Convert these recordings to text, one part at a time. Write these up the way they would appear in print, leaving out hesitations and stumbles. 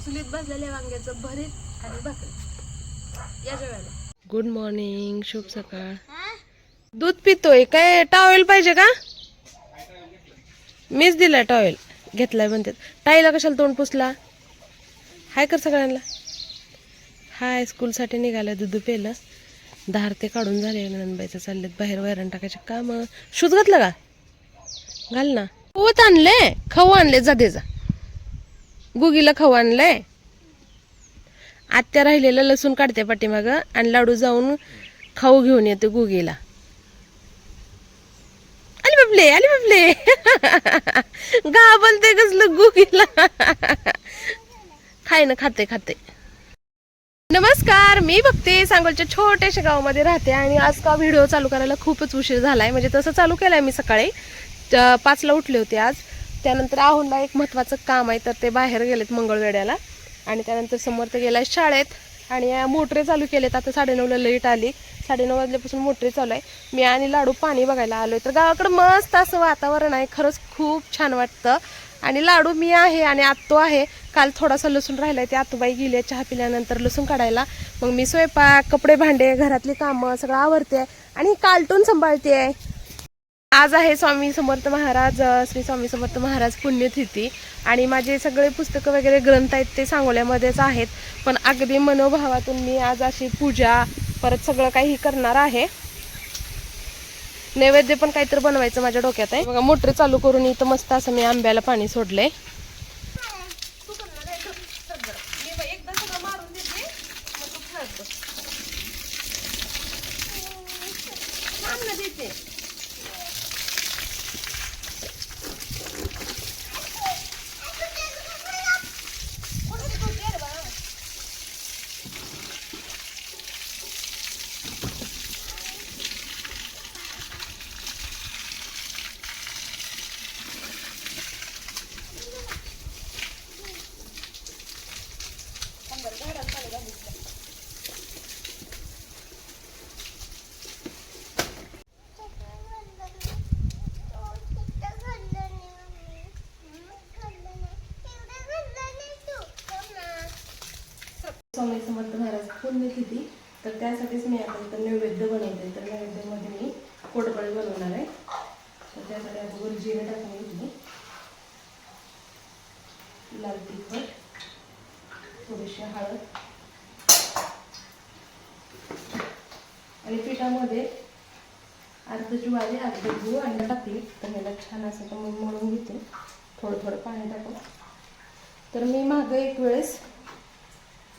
चुलीत भाजलेल्या वांग्याचं भरीत आणि भाकरी या जेवायला. गुड मॉर्निंग, शुभ सकाळ. दूध पितोय काय? टॉवेल पाहिजे का? मीच दिलाय टॉवेल, घेतलाय म्हणते. ताईला कशाला तोंड पुसला? हाय कर सगळ्यांना हाय. स्कूलसाठी निघालं, दूध पेलं, धार ते काढून झाले. नंदबाईचं चाललेत बाहेर वैरण टाकायचे काम. शूज घातलं का? घाल ना. पोत आणले, खाऊ आणले, जा दे जा. गुगीला खाऊ आणलंय. आत्या राहिलेलं लसूण काढते पाठीमाग आणि लाडू जाऊन खाऊ घेऊन येते गुगीला. आली बापले, आली बापले. घाबरते कसलं गुगीला. खाय ना, खाते खाते. नमस्कार, मी भक्ती सांगोलच्या छोट्याशा गावामध्ये राहते आणि आज का व्हिडिओ चालू करायला खूपच उशीर झालाय. म्हणजे तसं चालू केलाय मी सकाळी 5ला उठले होते आज. त्यानंतर आहुनला एक महत्त्वाचं काम आहे, तर ते बाहेर गेलेत मंगळवेड्याला. आणि त्यानंतर समोर ते गेलाय शाळेत. आणि मोटरे चालू केलेत. आता 9:30ला लाईट आली. 9:30 वाजल्यापासून मोटरे चालू आहे. मी आणि लाडू पाणी बघायला आलोय. तर गावाकडं मस्त असं वातावरण आहे, खरंच खूप छान वाटतं. आणि लाडू मी आहे आणि आत्तो आहे. काल थोडासा लसूण राहिलाय, ते आतूबाई गेली चहा पिल्यानंतर लसूण काढायला. मग मी स्वयंपाक, कपडे भांडे, घरातली कामं सगळं आवरते आणि कार्टून सांभाळते. आज आहे स्वामी समर्थ महाराज, श्री स्वामी समर्थ महाराज पुण्यतिथी. आणि माझे सगळे पुस्तकं वगैरे ग्रंथ आहेत ते सांगोल्यामध्येच आहेत. पण अगदी मनोभावातून मी आज अशी पूजा परत सगळं काही करणार आहे. नैवेद्य पण काहीतरी बनवायचं माझ्या डोक्यात आहे. बघा मोटर चालू करून इथं मस्त असं मी आंब्याला पाणी सोडलंय. स्वामी समर्थ महाराज पुण्यतिथी, तर त्यासाठीच मी आता इथं नैवेद्य बनवते. तर नैवेद्यामध्ये मी कोडपळे बनवणार आहे. तर त्यासाठी अगोदर जिरे टाकून घेतली, लाल तिखट, थोडीशी हळद आणि पिठामध्ये अर्ध ज्वारी, अर्ध गूळ आणि टाकली. तर ह्याला छान असं मळून घेते, थोडं थोडं पाणी टाकून. तर मी मागं एक वेळेस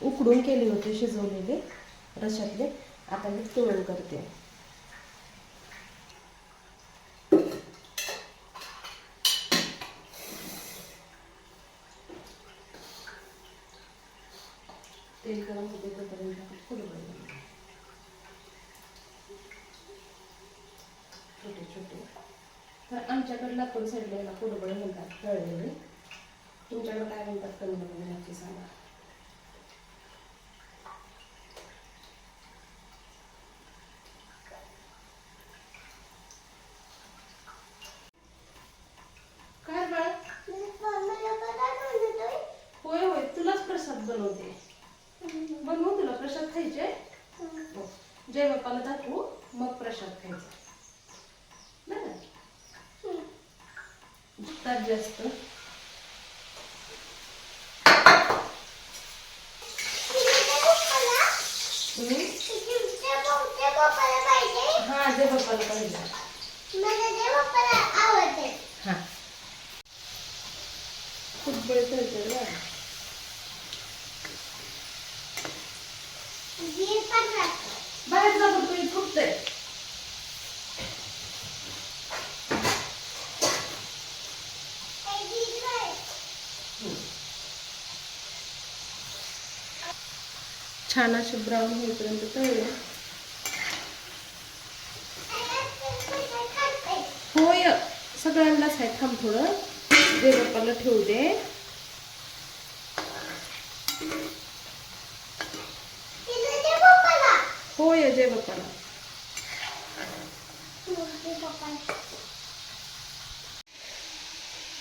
उकडून केले होते शिजवलेले रशातले, आता मी तळून करते. तेल गरम होते तोपर्यंत कोडपळे छोटे छोटे. तर आमच्याकडे लातूर साईडला याला कोडपळे म्हणतात, तळलेले. तुमच्याकडे काय म्हणतात कमेंटमध्ये नक्की सांगा. होय होय, तुलाच प्रसाद बनवते. बनवू, तुला प्रसाद खायचे. जय बाप्पाला दाखवू, मग प्रसाद खायचा. ताट जास्त हा, जय बाप्पाला पाहिजे. हा, खूप वेळ चालते ना. बाहेर जा, तुम्ही फुटतंय. छान असे ब्राऊन होईपर्यंत तळले. होय, सगळ्यांनाच आहे. थांब थोडं, जय बाप्पाला ठेवू दे. होय, जय बाप्पाला.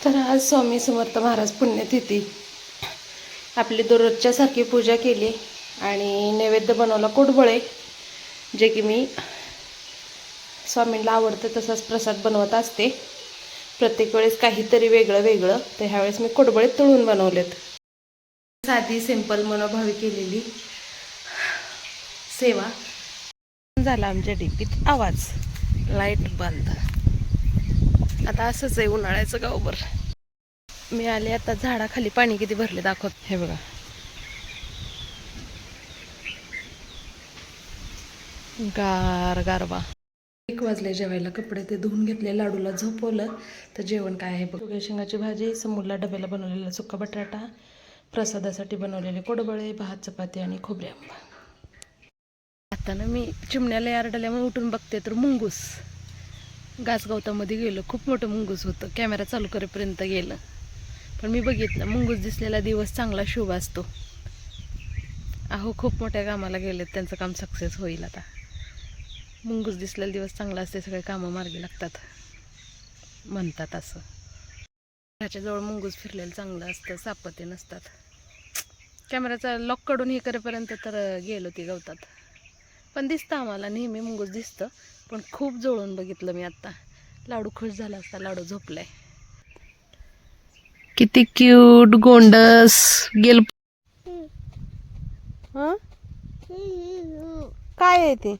तर आज स्वामी समर्थ महाराज पुण्यतिथी. आपली दररोजच्या सारखी पूजा केली आणि नैवेद्य बनवला कुडबळे, जे की मी स्वामींना आवडतं तसाच प्रसाद बनवत असते. प्रत्येक वेळेस काहीतरी वेगळं वेगळं, तर ह्यावेळेस मी कुडबळे तळून बनवलेत. साधी सिंपल मनोभावी केलेली सेवा. झाला आमच्या डीपीत आवाज, लाईट बंद. आता असंच आहे उन्हाळ्याचं गावभर. मी आले आता झाडाखाली, पाणी किती भरले दाखवत. हे बघा, गार गारवा. 1 वाजले जेवायला. कपडे ते धुवून घेतले, लाडूला झोपवलं. तर जेवण काय आहे बघ. शेंगाची भाजी, समूरला डब्याला बनवलेला सुका बटाटा, प्रसादासाठी बनवलेले कोडबळे, भात चपाती आणि खोबरे आंबा. आता ना मी चिमण्याला यारडल्यामुळे उठून बघते तर मुंगूस गाचगावतामध्ये गेलं. खूप मोठं मुंगूस होतं. कॅमेरा चालू करेपर्यंत गेलं, पण मी बघितलं. मुंगूस दिसलेला दिवस चांगला शुभ असतो. अहो, खूप मोठ्या कामाला गेलेत, त्यांचं काम सक्सेस होईल. आता मुंगूस दिसलेला दिवस चांगला असते, सगळे कामं मार्गी लागतात म्हणतात. असं त्याच्याजवळ मुंगूस फिरलेलं चांगलं असतं, सापते नसतात. कॅमेराचा लॉक काढून हे करेपर्यंत तर गेलो ती गवतात. पण दिसतं आम्हाला नेहमी मुंगूस दिसतं, पण खूप जवळून बघितलं मी आत्ता. लाडू खुश झाला असता. लाडू झोपलाय. किती क्यूट गोंडस गेल. काय आहे ते?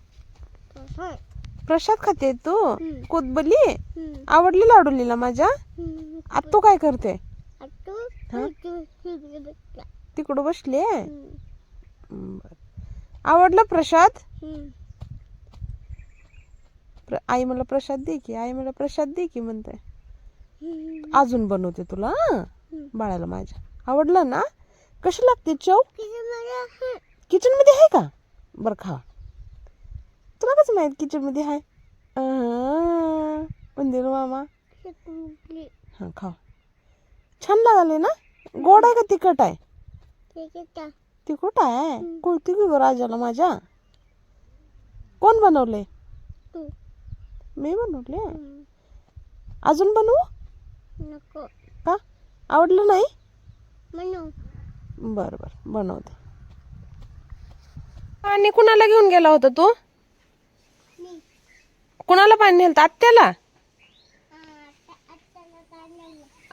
प्रसाद खाते तू? कोतबली आवडली लाडूलीला माझ्या? आता तू काय करते? तिकडं बसली. आवडला प्रसाद? आई मला प्रसाद दे की, आई मला प्रसाद दे की म्हणते. अजून बनवते तुला बाळाला माझ्या. आवडलं ना? कशी लागते चव? किचन मध्ये आहे का? बरं खा. तुला कसं माहित किचन मध्ये आहे? मंदिर मामा. हा खा. छान लागले ना? गोड आहे का तिखट आहे? तिखट आहे. कोणती की राजाला माझ्या? कोण बनवले? मी बनवले. अजून बनवू का? आवडलं नाही? बर बर बनवते. पाणी कुणाला घेऊन गेला होता तू? कुणाला पाणी नेलं? आत्याला.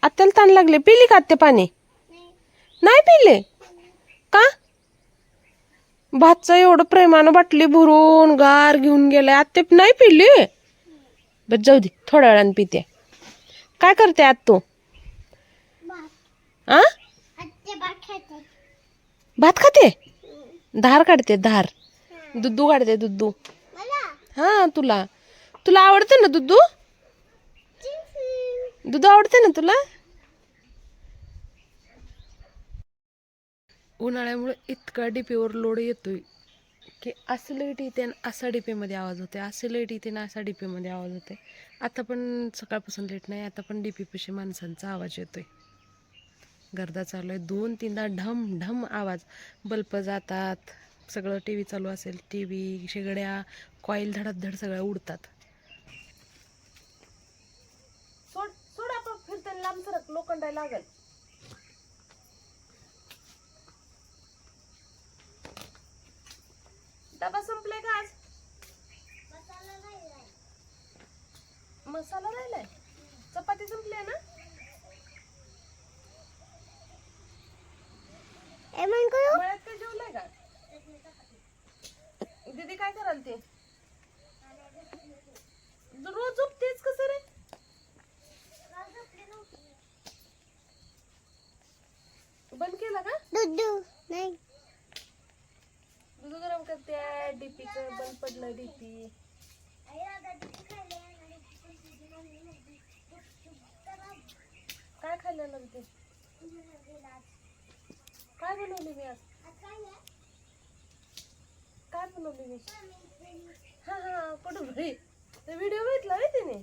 आत्याला ताण लागले. पिली का आत्या पाणी? नाही पिले का? भातचं एवढं प्रेमानं बाटली भरून गार घेऊन गेलाय. आत्या नाही पिली? बस जाऊ दे, थोड्या वेळाने पिते. काय करते आत तू? आ? भात खाते? धार काढते, धार. दुधू काढते, दुधू. हा, तुला तुला आवडते ना दुधू? दूध आवडते ना तुला? उन्हाळ्यामुळे इतका डीपीवर लोड येतोय की असं लाईट येते आणि असा डीपीमध्ये आवाज होते, असं लाईट येते ना असा डीपीमध्ये आवाज होते. आता पण सकाळपासून लेट नाही, आता पण डीपीपाशी माणसांचा आवाज येतोय. गर्दा चालू आहे. 2-3दा ढम ढम आवाज. बल्ब जातात, सगळं टी व्ही चालू असेल, टी व्ही, शेगड्या, कॉईल धडाधड सगळ्या उडतात. सोड सोड, आपण फिरताना लांब सरक, लोखंडाय लागल. डबा संपलाय का आज? मसाला राहिलाय. चपाती संपली ना? मळ्यात काय जेवलाय का? दीदी काय कराल ते? रोज झोपतेच कसं रे? बंद केला का? नाही. दूध गरम करते. डीपीचं बंद पडलं. डीपी काय खायला लागते? काय बनवली मी आज? काय बनवली मी? हा हा, कुठं भाई व्हिडिओ बघितला रे तिने.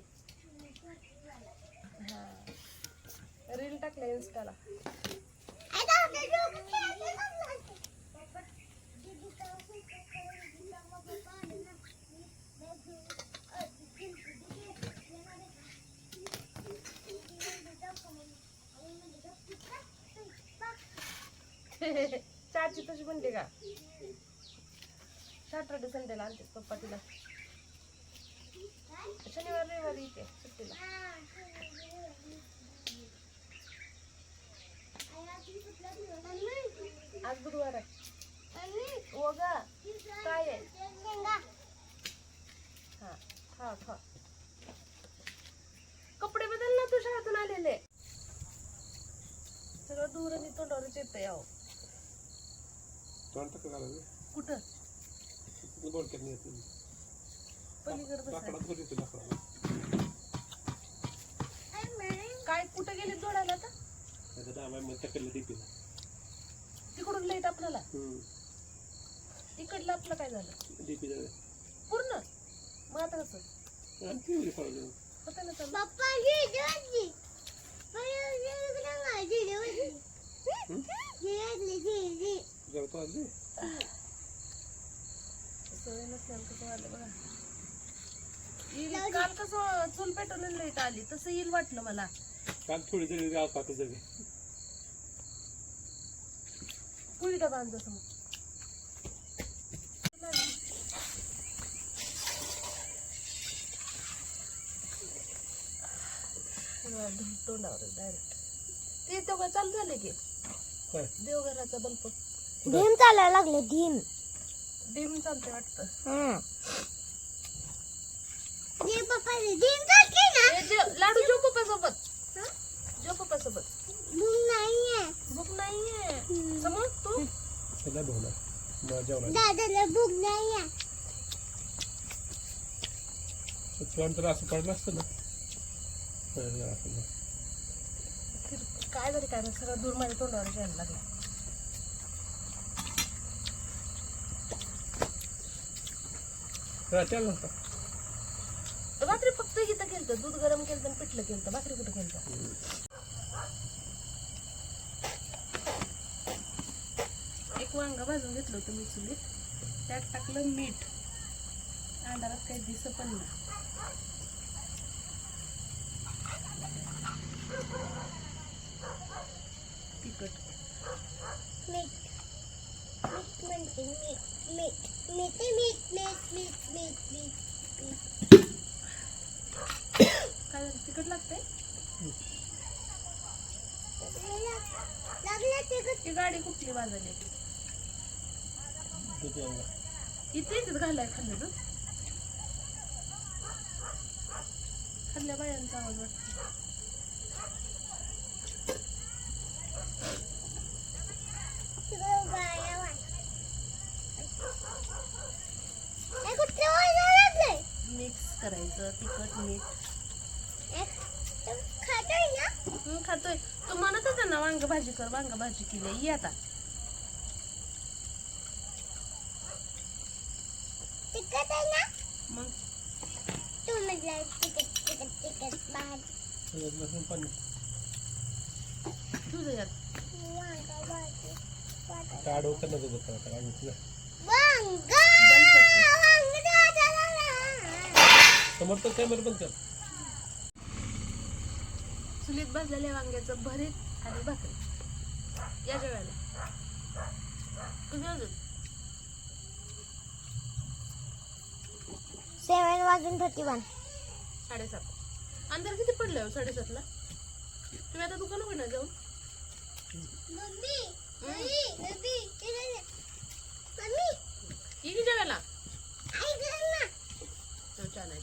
हा, रील टाकला इंस्टाला. चाची तशी म्हणते का सॅटर्डे संडेला आणते पप्पा तिला शनिवार रविवारी इथे सुट्टीला आज बुधवार आहे हो गा काय आहे हा खा खा कपडे बदल ना तू शाळेतून आलेले सगळं दूर आणि तोंडावरच येतं यावं कुठं पलीकडे बसायचं. काय कुठं गेले जोडायला आता तिकडून लाईट आपल्याला इकडलं आपलं काय झालं पूर्ण मग आता कसं होतं ना चालू? सवय नसल्यावर कसं वाटलं बघा येईल काल कसं चूल पेटवलेलं लाईट आली तसं येईल वाटलं मला काल थोडी जरी गाव पाहतो जरी पुरी डबा आणतो समोर तोंडावर डायरेक्ट ते तेव्हा चालू झाले की काय देवघराचा बल्ब धीम चालायला लागले धीम डिम चालते वाटतं लाडू जो पप्पा सोबत जो पप्पा सोबत भूक नाहीये समोर तू त्याला भोवला माझ्या दादाला भूक नाहीये तर असं पडलं असतं ना काय झालं काय सगळं दूर माझ्या तोंडावर यायला लागला त्याला नव्हता रात्री फक्त इथं केलं दूध गरम केलं आणि पिठलं केलं भाकरी कुठं केलं एक वांगा भाजून घेतलं होतं मी चुलीत त्यात टाकलं मीठ अंधारात काही दिसत पण नाही तिखट काय झालं तिखट लागतंय ती गाडी कुठली वाजवली इथे इथेच घालाय खाल्लं दूध खाल्ल्या बायांचा आवाज वाटतो मिक्स करायचं तिखट मीठ खातोय तू म्हणत होता ना वांग भाजी कर वांग भाजी केली ये आता मग तुझं यात अडवतं ना समोर तर कॅमेरा बंद कर चुलीत भाजलेल्या वांग्याचं भरीत आणि भाकरी या जेवायला तुझं 7:31 7:30 अंधार किती पडलं 7:30 ला तुम्ही आता दुकान उघडणार जाऊन ये की जेवायला छान आहे